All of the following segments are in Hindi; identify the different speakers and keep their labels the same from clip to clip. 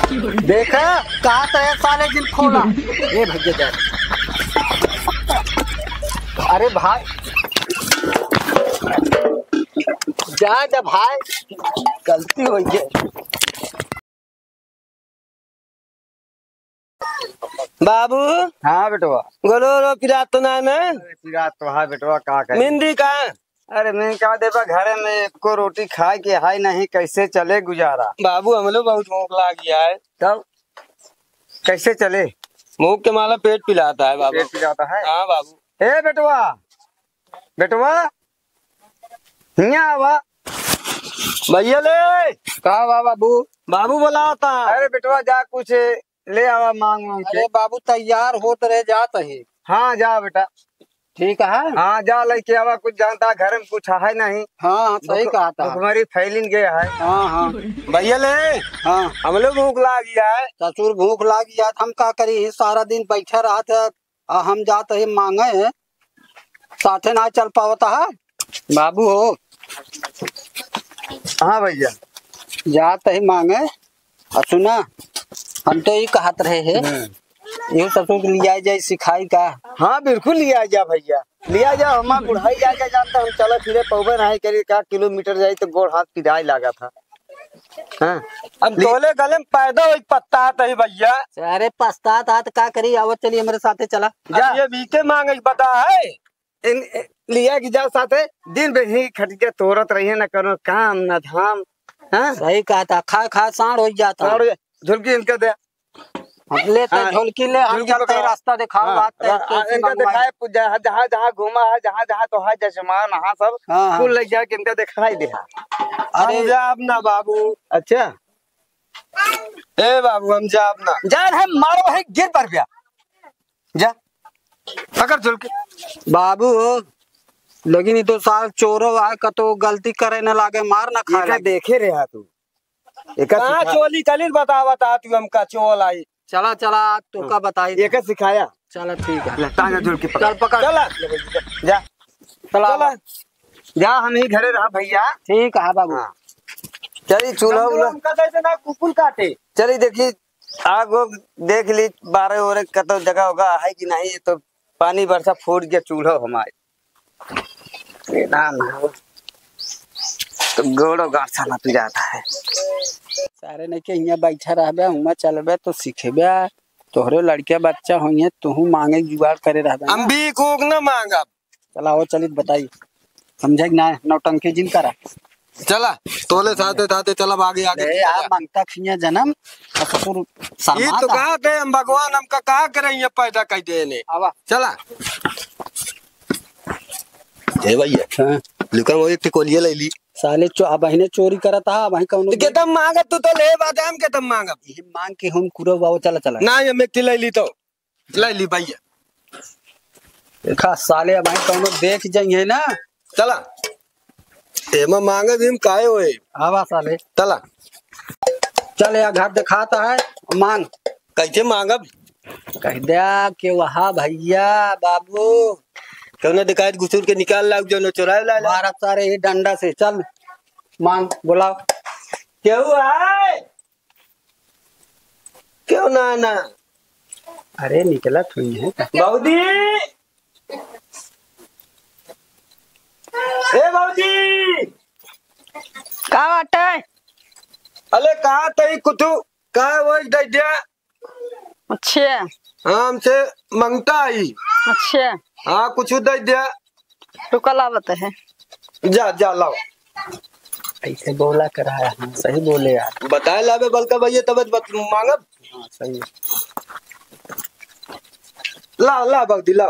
Speaker 1: देखा कहा तो साले दिन खोला। ए भैया जा, अरे भाई जा जा भाई, गलती हो गई।
Speaker 2: बाबू
Speaker 1: हाँ बेटवा,
Speaker 2: गोलो पिरात तो ना में
Speaker 1: फिर तो हाँ बेटवा का करे।
Speaker 2: मिंदी का
Speaker 1: अरे मैं क्या देवा घरे में को रोटी खाए के हाय नहीं, कैसे चले गुजारा।
Speaker 2: बाबू हम लोग बहुत भूख लग गया है,
Speaker 1: तब कैसे चले?
Speaker 2: मुंह के माला पेट पिलाता है बाबू।
Speaker 1: पेट पिलाता है।
Speaker 2: हाँ बाबू।
Speaker 1: ए बेटवा, बेटवा हिया आवा।
Speaker 2: भैया ले
Speaker 1: कहा बाबू?
Speaker 2: बाबू बुलाता।
Speaker 1: अरे बेटवा जा कुछ ले आवा मांग मांग के।
Speaker 3: अरे बाबू तैयार हो तो रह जात है।
Speaker 1: हाँ जा बेटा,
Speaker 3: ठीक है।
Speaker 1: हाँ जा लेके आवा, कुछ जानता घर में कुछ है नहीं।
Speaker 3: हाँ सही कहा था।
Speaker 1: भुखमरी फैलिन गया है।
Speaker 3: हाँ हाँ
Speaker 2: भैया ले
Speaker 3: हाँ
Speaker 2: हम लोग भूख लग गया है।
Speaker 3: ससुर भूख लग गया, हम का करी, सारा दिन बैठा रहा था। हम जाते ही मांगे, साथे ना चल पावता है बाबू हो।
Speaker 1: हाँ भैया
Speaker 3: जाते ही मांगे और सुना, हम तो ये कहत रहे हैं ये ससुर लिया जाए सिखाई का।
Speaker 1: हाँ बिल्कुल लिया जा भैया, लिया जा। हमारा बुढ़ाई जाके जानता हम चला फिरे पौवे नहीं करी, क्या किलोमीटर जाए तो गोड़ हाथ पिराई लगा था। हाँ
Speaker 2: अब तोले गले में पैदा हुई पत्ता आता है भैया।
Speaker 3: अरे पछता था तो का करी, आवत चलिए मेरे साथे चला।
Speaker 1: जा।
Speaker 2: ये बीके मांगे बता है
Speaker 1: लिया की जा साथे दिन भर ही खटिया तोड़त रही है, न करो काम न धाम। हाँ
Speaker 3: सही कहा था, खा खा साढ़ हो जाता।
Speaker 1: और झुलकी इनका दे,
Speaker 3: हम लेते
Speaker 1: हाँ,
Speaker 3: झोलकी ले, हम
Speaker 1: झुलकी
Speaker 3: चलते
Speaker 1: पकड़ो।
Speaker 3: रास्ता दिखाओ।
Speaker 1: हाँ,
Speaker 3: बात
Speaker 1: इनका दिखाए जहाँ जहाँ जहाँ घूमा है, जहाँ जहाँ तो है जशमान हाँ सब
Speaker 3: हाँ।
Speaker 1: कुल लग जाके इनका दिखाई दे।
Speaker 2: हम जाब ना बाबू।
Speaker 1: अच्छा
Speaker 2: ए बाबू हम जाब ना।
Speaker 1: जा हम मारो है गिर पर गया। जा पकड़ झुलकी।
Speaker 3: बाबू लेकिन ये तो साल चोरो है, कतो गलती करे न लागे, मार न खा
Speaker 1: एका
Speaker 3: लगे।
Speaker 1: देखे रहा तू, एका
Speaker 2: कहाँ
Speaker 1: सिखा-
Speaker 2: चोली चली बता तू हमका चोल आई।
Speaker 3: चला चला तो का बताई।
Speaker 1: एका सिखाया।
Speaker 3: चला ठीक है,
Speaker 1: ले, टांगा झुलकी पकड़।
Speaker 3: चल पकड़।
Speaker 2: चला
Speaker 1: जा
Speaker 3: चला
Speaker 1: जा, हम ही घरे रहा भैया।
Speaker 3: ठीक है बाबू।
Speaker 1: हाँ। चली चूल्हा उल्हा
Speaker 2: हमका कैसे ना कुकुल काटे।
Speaker 1: चली देखी आग उग देख ली, 12 ओरे कतो जगह होगा है कि नहीं। ये तो पानी बरसा फूट गया चूल्हा हमारे तो गोड़ो गाड़ साला तू जाता है।
Speaker 3: सारे ने के यहाँ बैठा रहबे, हुआ चलबे तो सीखेबे। तोहरे लड़के बच्चा होइए, तू मांगे जुगाड़ करे रहबे।
Speaker 2: हम भी कोक न मांगा।
Speaker 3: चला हो चलित बताई, समझे ना नौटंकी जिन करा।
Speaker 2: चला तोले साथे साथे चला आगे आगे।
Speaker 3: ले आ मांगता खिया जन्म और ससुर
Speaker 2: ये
Speaker 3: शर्मा
Speaker 2: तो
Speaker 3: था।
Speaker 2: कहा के हम भगवान हमका कहा करे ये पैदा कर देने।
Speaker 3: आवा
Speaker 2: चला ए भैया
Speaker 3: हाँ।
Speaker 2: लुका वो एक टिकोलिया ले ली।
Speaker 3: साले अब बहने चोरी करता है, वही कौन
Speaker 2: तो केतम मांगा तू तो ले बादाम केतम मांगा।
Speaker 3: मांग के हम कुरो बाबू। चला चला
Speaker 2: ना ये मिट्टी ले ली तो ले ली भैया।
Speaker 3: देखा साले अब वही कौन देख जाइए ना।
Speaker 2: चला एमा मांगे भी हम काहे होए।
Speaker 3: आवा साले
Speaker 2: चला
Speaker 3: चल या घर दिखाता है, मांग
Speaker 2: कैसे मांगब।
Speaker 3: कह दिया कि वहाँ भैया बाबू
Speaker 2: कौन दिखाई घुसूर के निकाल लाग जो चुराए ला ला।
Speaker 3: मारा सारे ये डंडा से। चल मांग बुलाओ।
Speaker 2: क्यों है क्यों ना ना
Speaker 3: अरे निकला थुई है।
Speaker 2: बाऊदी ए बाऊदी
Speaker 4: का बात है?
Speaker 2: अले कहा तई कुतु कहा वो दे दिया।
Speaker 4: अच्छा
Speaker 2: हाँ हमसे मांगता आई।
Speaker 4: अच्छा
Speaker 2: हाँ कुछ दे दिया।
Speaker 4: तो कल आवत है।
Speaker 2: जा जा लाओ।
Speaker 3: ऐसे बोला करा है। हाँ सही बोले यार।
Speaker 2: बताए लावे बलका भैया तब मांगब।
Speaker 3: हाँ सही।
Speaker 2: ला ला बाऊदी ला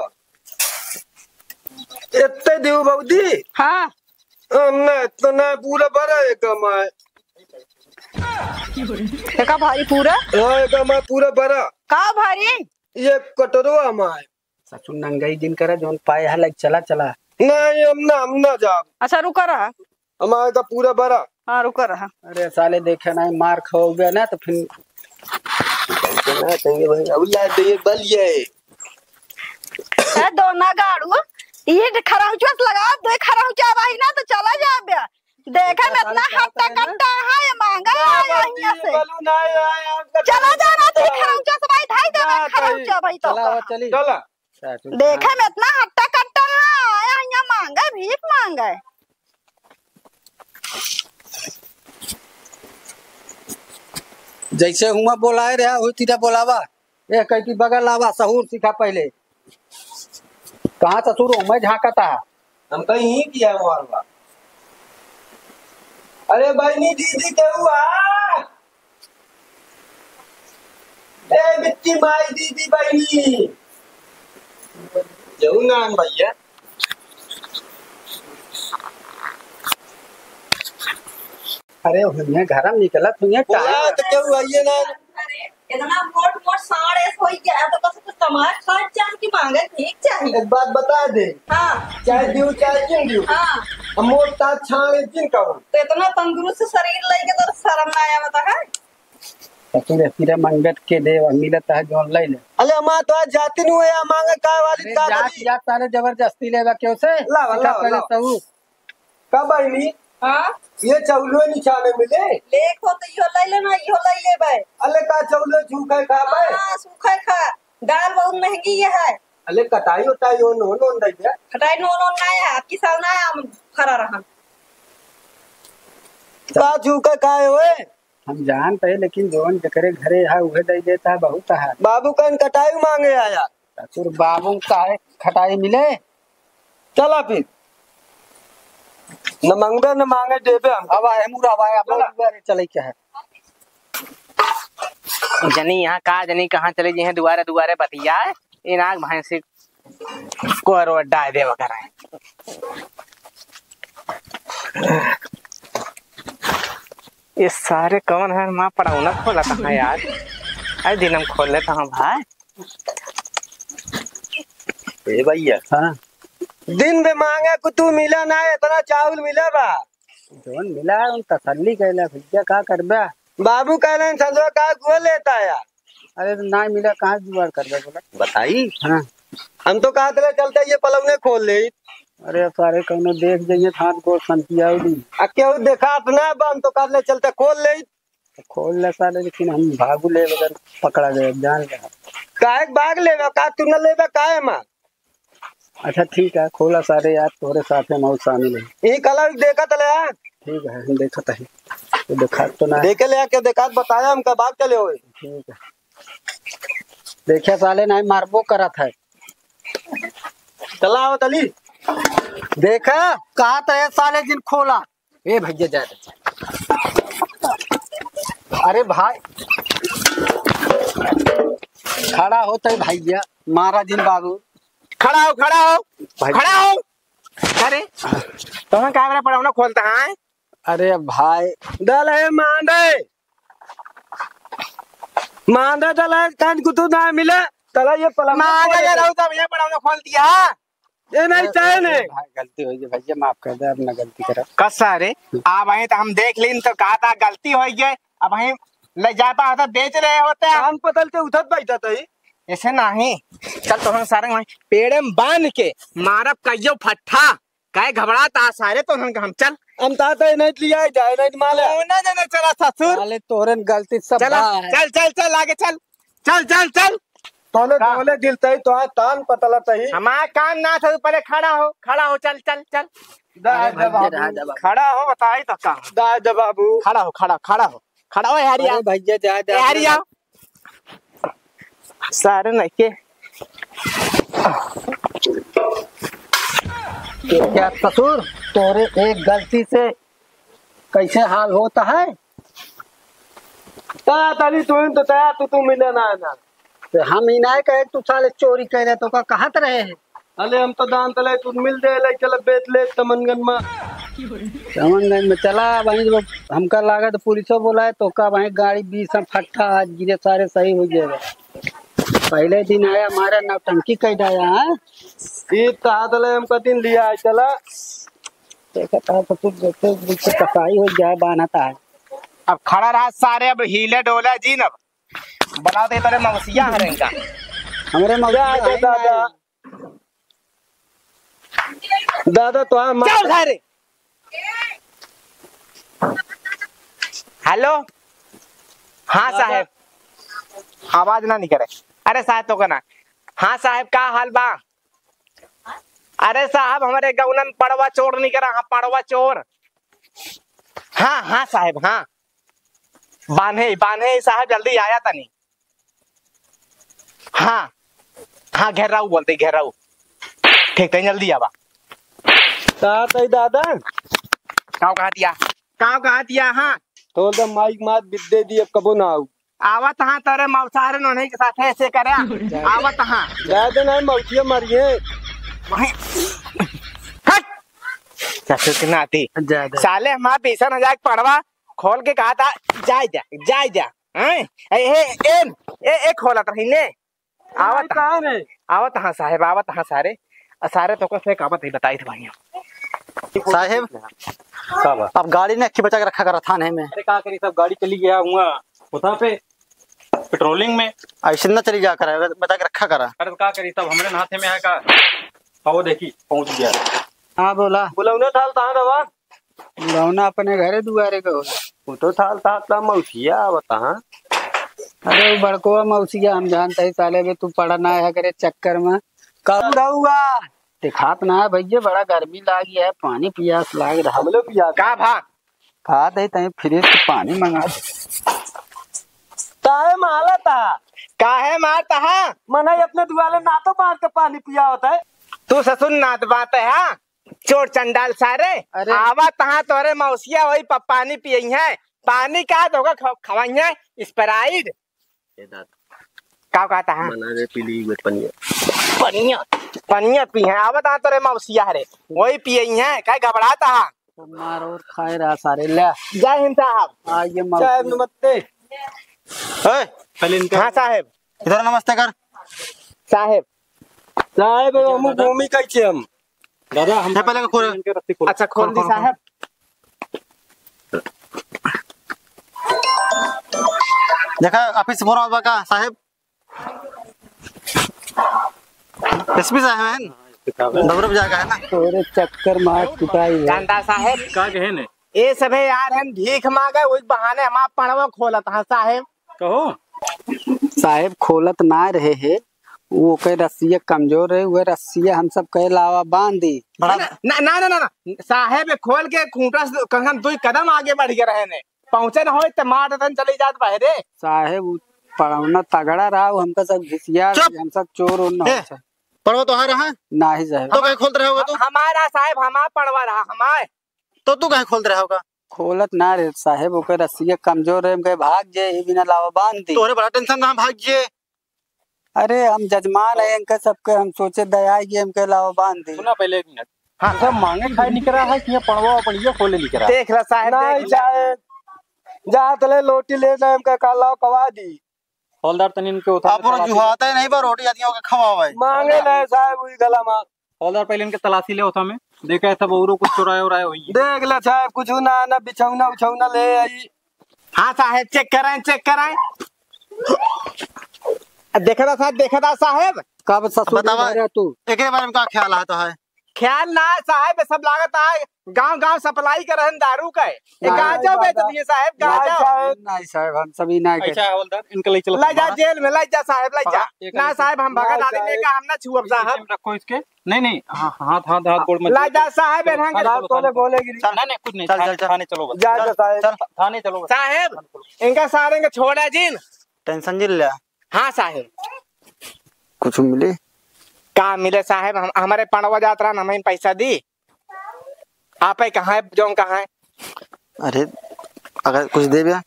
Speaker 2: इतने देव बाऊदी।
Speaker 4: हाँ
Speaker 2: मैं तो ना पूरा भरा है कमाए।
Speaker 4: का भारी पूरा
Speaker 2: हाँ कमाए पूरा भरा।
Speaker 4: का भारी
Speaker 2: ये कटोरो हमारे
Speaker 3: सचु नंगई दिन करा जोन पाए है। लाइक चला चला
Speaker 2: नहीं हम ना जा।
Speaker 4: अच्छा रुका रहा।
Speaker 2: हमारे का पूरा भरा।
Speaker 4: हाँ रुका रहा।
Speaker 3: अरे साले देखे ना मार खाओगे ना तो फिर
Speaker 2: बल ये
Speaker 4: दो ना गाड़ू ये खराउचस लगा दो खराउचा भाई ना तो चला जा बे देखा में इतना हट्टा कट्टा है मांगा यहाँ से
Speaker 2: बलून आया
Speaker 4: चला जाना थी खरौचा से भाई ढाई देना खरौचा भाई तो
Speaker 3: चला चली
Speaker 2: चला
Speaker 4: देखा में इतना हट्टा कट्टा है यहाँ मांगा भीख मांगा
Speaker 3: जैसे हुआ बोलाए रहा हो तीरा बोलावा ये कह की बगल आवा सहूर सिखा पहले कहाँ ससुर मैं झाँकता
Speaker 2: हम कहीं ही किया मारवा अरे बहनी दीदी के हुआ ए बिट्टी माई दीदी बहनी जरूर नाम भैया
Speaker 3: अरे हुए घर में निकला तुझे
Speaker 2: बोला तो क्या हुआ ये ना
Speaker 5: इतना मोट मोट साढ़े हो गया तो बस कुछ कमाए खाद चाह की मांगे ठीक चाहिए
Speaker 2: एक बात बता दे
Speaker 5: हाँ
Speaker 2: चाहे दियो चाहे क्यों दियो
Speaker 5: हाँ
Speaker 2: हम मोटा छाने जिन कहूँ
Speaker 5: तो इतना तंदुरुस्त शरीर लेके तो शर्म ना आया बता है
Speaker 3: ससुर फिर मंगत के दे और मिलता है जो ले ले
Speaker 2: अले हमारा तो आज जाती नहीं हुआ मांगे का वाली का
Speaker 3: जात
Speaker 2: वाली
Speaker 3: जात सारे जबरदस्ती लेवा क्यों से
Speaker 2: लावा,
Speaker 3: सिखा
Speaker 2: लावा,
Speaker 3: पहले
Speaker 2: लावा।
Speaker 3: सहूर
Speaker 2: का बहनी
Speaker 5: हाँ
Speaker 2: ये चौलो निशाने मिले
Speaker 5: देखो तो यो ले लेना यो ले ले भाई
Speaker 2: अले का चौलो झूठे खा पाए
Speaker 5: हाँ सूखा खा दाल बहुत महंगी ये है
Speaker 2: अले कटाई होता है यो नो दे दिया
Speaker 5: खटाई नो नो ना है आपकी साल ना है हम खरा रहा
Speaker 2: का झूठे खाए हुए
Speaker 3: हम जानते हैं लेकिन जोन जकरे घरे है वह दे देता है बहुत है
Speaker 2: बाबू कन कटाई मांगे आया
Speaker 3: ससुर बाबू का है खटाई मिले
Speaker 2: चला फिर न मंगबे न मांगे देबे हम
Speaker 3: अब आए मुरा आए अब चले क्या है
Speaker 6: जनी यहाँ कहा जनी कहाँ चले जी हैं दुआरे दुआरे बतिया इन आग भैंसी को रोड दे वगैरह ये सारे कौन है माँ पढ़ाऊना खोला कहाँ यार अरे दिन हम खोल लेता हूँ भाई
Speaker 2: ए भैया
Speaker 3: हाँ
Speaker 2: दिन में मांगे कुतु मिला ना इतना चावल मिला बा
Speaker 3: जोन मिला है उन तसल्ली कैला भैया का करबा
Speaker 2: बाबू कह रहे संजो का गुआ लेता है
Speaker 3: अरे तो ना मिला कहाँ जुगाड़ करबा बोला
Speaker 2: बताई
Speaker 3: हाँ
Speaker 2: हम तो कहा थे चलते ये पलवने खोल ले
Speaker 3: अरे सारे कौनो देख जाइए हाथ को संतिया
Speaker 2: क्यों देखा अपना हम तो कहा चलते खोल ले
Speaker 3: खोल ले साले लेकिन हम भागू ले बगैर पकड़ा गए जान रहा
Speaker 2: काहे भाग लेगा का तू न लेबा काहे मां
Speaker 3: अच्छा ठीक है खोला सारे यार तोरे साथ में मौत शामिल है
Speaker 2: ये कलर देखा तले
Speaker 3: ठीक है हम देखा है तो देखा तो ना
Speaker 2: देखे ले के देखा बताया हमका भाग चले हुए
Speaker 3: ठीक है देखिए साले ना मारबो करा था
Speaker 2: चला आओ तली
Speaker 3: देखा कहा था साले जिन खोला ए भैया जा अरे भाई खड़ा होता है भैया मारा जिन बाबू
Speaker 6: खड़ा हो खड़ा हो अरे तुम्हें कैमरा पढ़ाऊना खोलता है
Speaker 3: अरे भाई
Speaker 2: दल है मांडे दल है कान कुतु ना मिले तला ये पलंग
Speaker 6: मांगा जा रहा हूँ तब ये पढ़ाऊना खोल दिया
Speaker 2: ये नहीं चाहे ने
Speaker 3: भाई गलती हो गई भैया माफ कर दे अब ना गलती करा
Speaker 6: कसा रे आप वहीं तो हम देख लीन तो कहा था गलती हो गई अब वहीं ले जा पा होता बेच रहे होते आप
Speaker 2: कान पतल के उठत बैठा था
Speaker 6: ऐसे नहीं चल तो हम सारे वहीं पेड़ में बांध के मारब कहियो फट्ठा कहे घबराता सारे तो हम चल
Speaker 2: हम ताते नहीं लिया जाए नहीं माले
Speaker 6: ना जाने चला ससुर
Speaker 3: साले तोरन गलती सब
Speaker 6: चला
Speaker 3: भाई।
Speaker 6: चल चल चल आगे चल चल चल चल
Speaker 2: तोले
Speaker 6: का?
Speaker 2: तोले दिल तई तो तान पतला तई
Speaker 6: हमारा काम ना था पहले खड़ा हो चल चल चल
Speaker 2: दाए
Speaker 3: अरे
Speaker 2: बाबू
Speaker 3: भैया जा
Speaker 6: खड़ा हो बताई तो काम
Speaker 2: दाए बाबू
Speaker 6: खड़ा हो यार
Speaker 3: अरे भैया जा
Speaker 6: यार यार सारे नहीं के
Speaker 3: क्या ससुर तोरे एक गलती से कैसे हाल होता है
Speaker 2: ता तली तू मिले ना ना
Speaker 3: तो हम ही ना कहे तू साले चोरी कर रहे तो का कहाँ रहे हैं
Speaker 2: अले हम तो दान तले तू मिल दे ले चल बेच ले तमनगन में
Speaker 3: समनगंज में चला वहीं जो हमका लागा तो पुलिसो बोला है तो का वहीं गाड़ी 20 फट्टा आज गिरे सारे सही हो जाएगा पहले दिन आया हमारा नौटंकी कह आया है
Speaker 2: ई ता तले हम कतिन लिया है चला
Speaker 3: देखा था तो तू देखते बीच कसाई हो जाए बानता है
Speaker 6: अब खड़ा रहा सारे अब हिले डोला जी अब बना दे तेरे मवसिया है इनका
Speaker 3: हमारे मौका
Speaker 2: दादा दादा तो हम
Speaker 6: चल सारे हेलो हाँ साहेब, आवाज ना निकले। अरे साहब तो कहना हाँ साहेब का हाल बा। अरे साहब हमारे गौना में पड़वा चोर नहीं करा। हाँ पड़वा चोर। हाँ हाँ साहेब हाँ बांधे बांधे साहब जल्दी आया था नहीं। हाँ हाँ घेराऊ बोलते घेराऊ। ठीक है जल्दी आवा।
Speaker 2: दादा
Speaker 6: काव कहा दिया हाँ
Speaker 2: तो माइक मात बिद्दे दी अब कबो ना आऊ
Speaker 6: आवत हाँ तेरे मौसारे नोने के साथ ऐसे करे आवत हाँ
Speaker 2: दादा ना मौतिया मरिए
Speaker 6: वहीं हट ससुर के नाती साले हमारा 20,000 पड़वा खोल के कहा था जाय जा ए खोला था हिने आवत हाँ साहेब आवत हाँ सारे तो को फेक आवत ही बताई थी भाई
Speaker 1: साहेब अब गाड़ी ने अक्की बचा के रखा करा थाने में।
Speaker 7: अरे क्या करी सब गाड़ी चली गया हुआ उधर पे पेट्रोलिंग में
Speaker 1: ऐसे ना चली जा कर बचा के रखा करा।
Speaker 7: अरे क्या करी सब हमारे हाथे में है का वो देखी पहुंच गया।
Speaker 3: हाँ बोला
Speaker 2: बुलावना थाल ता दवा
Speaker 3: बुलावना अपने घरे दुआरे का होला।
Speaker 2: वो तो थाल ता मौसिया बता।
Speaker 3: अरे वो बड़को मौसिया हम जानते ही साले में तू पड़ा ना है करे चक्कर में कब हुआ दिखात ना है भैया। बड़ा गर्मी लागी है पानी पियास लाग रहा
Speaker 2: हम लोग पिया
Speaker 6: का भाग
Speaker 3: कहा दे तई फ्रिज से पानी मंगा दे।
Speaker 2: ताए माला ता
Speaker 6: काहे मारता है
Speaker 2: मना अपने दुआले ना तो मार के पानी पिया होता है।
Speaker 6: तू ससुर नात बात है हाँ चोर चंडाल सारे।
Speaker 3: अरे
Speaker 6: आवा तहा तोरे मौसिया वही पानी पियई है। पानी का दोगा खवाई है स्प्राइट का कहता है
Speaker 2: मना रे पीली हुए
Speaker 6: पनिया पी है। आवा तहा तोरे मौसिया रे वही पियई है काय घबराता है।
Speaker 3: मार और खाए रहा सारे ले
Speaker 6: जय हिंद साहब।
Speaker 3: आइए
Speaker 2: साहब नमस्ते।
Speaker 7: पहले इनका
Speaker 6: हाँ साहेब
Speaker 1: इधर नमस्ते कर
Speaker 6: साहेब
Speaker 2: साहेब हम भूमि कैसे हम
Speaker 7: दादा हम
Speaker 1: पहले का खोल
Speaker 7: इनके रस्सी खोल।
Speaker 6: अच्छा खोल दी साहब।
Speaker 1: देखा ऑफिस फोन आवा का साहेब एसपी साहब है दौरब जाएगा है ना।
Speaker 3: तोरे चक्कर मार कुटाई है।
Speaker 6: जानता साहेब
Speaker 7: का कहे ने
Speaker 6: ये सभे यार हम भीख मांगे उस बहाने हम आप पड़वा खोला था साहेब।
Speaker 7: कहो
Speaker 3: साहेब खोलत ना रहे है वो कहे रस्सिया कमजोर है वो रस्सिया हम सब कहे लावा बांध दी।
Speaker 6: ना ना ना ना साहेब खोल के खूंटा कम 2 कदम आगे बढ़ गए रहे ने पहुंचे ना हो तो मार तन चली जात बहरे।
Speaker 3: साहेब पढ़ौना तगड़ा रहा हमका सब घिसिया हम सब चोर और ना
Speaker 1: पढ़ो तो हां रहा
Speaker 3: ना ही साहेब
Speaker 1: तो कहीं खोलते रहोगे तू
Speaker 6: हमारा साहेब हमारा पड़वा रहा हमारे
Speaker 1: तो तू कहीं खोलते रहोगा।
Speaker 3: खोलत ना रे साहेब ओकर रस्सिया कमजोर है हम कहे भाग जाए बिना लावा बांध दी।
Speaker 1: तोरे बड़ा टेंशन कहां भाग जे।
Speaker 3: अरे हम जजमान है इनका सबके हम सोचे दया ये हम कहे लावा बांध दी।
Speaker 7: सुना पहले 1 मिनट। हाँ सब मांगे खाए निकल रहा है कि ये पड़वा पड़िया खोले निकल रहा है।
Speaker 6: देख रहा साहेब
Speaker 2: नहीं साहेब जा तले लोटी ले जाए हमका काला कवा दी
Speaker 7: हौलदार तनी इनके उठा
Speaker 1: आप और जुहाता है नहीं बा रोटी आदमी का खवावा है
Speaker 2: मांगे ले साहेब वही गला मां
Speaker 7: हौलदार पहले इनके तलाशी ले उठा में देखा सब औरो कुछ चुराए उराए हुई
Speaker 2: देख ले साहेब कुछ ना बिछौना उछौना ले आई।
Speaker 6: हाँ साहेब चेक कराएं देखा था साहेब।
Speaker 3: कब ससुर
Speaker 1: बतावा
Speaker 3: रहा तू
Speaker 1: एक बारे में का ख्याल आता है।
Speaker 6: ख्याल ना सब लागत है गांव सप्लाई कर रहे दारू का गांजा बेच दिए साहेब गांजा।
Speaker 3: नहीं साहेब हम सभी ना
Speaker 7: अच्छा हौलदार इनके ले चलो
Speaker 6: ला जा जेल में ला जा साहेब ला जा ना साहेब हम भगत आदमी का हम ना छुअब साहब
Speaker 7: रखो इसके नहीं हाथ गोड़ में
Speaker 6: ला जा साहेब
Speaker 2: तोले बोलेगी
Speaker 7: नहीं कुछ नहीं थाने चलो बस।
Speaker 2: जा साहेब
Speaker 7: थाने चलो बस।
Speaker 6: साहेब इनका सारे के छोड़ा जिन
Speaker 1: टेंशन जिल लिया
Speaker 6: हाँ साहेब
Speaker 3: कुछ मिले
Speaker 6: का मिले साहेब हमारे पड़वा यात्रा न हमें पैसा दी आप कहाँ है जो कहाँ है।
Speaker 1: अरे अगर कुछ दे दिया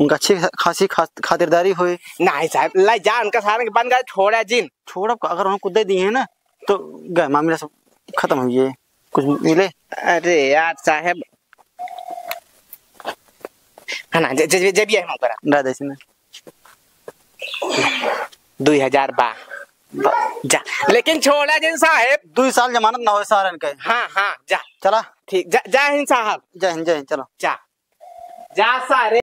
Speaker 1: उनका अच्छी खासी खातिरदारी हुई
Speaker 6: नहीं साहब ला जा उनका सारे के बन गए छोड़ा जिन
Speaker 1: छोड़ अगर उन्होंने कुछ दे दिए है ना तो गए मामला सब खत्म हुई है कुछ मिले।
Speaker 6: अरे यार साहेब है ना जे भी है हम करा
Speaker 1: दादा इसमें
Speaker 6: 2000 बा जा लेकिन छोड़ा जिन साहेब
Speaker 1: 2 साल जमानत ना हो सारे इनके।
Speaker 6: हाँ जा
Speaker 1: चला
Speaker 6: ठीक जा हिंद साहब
Speaker 1: जय हिंद चलो
Speaker 6: जा सारे।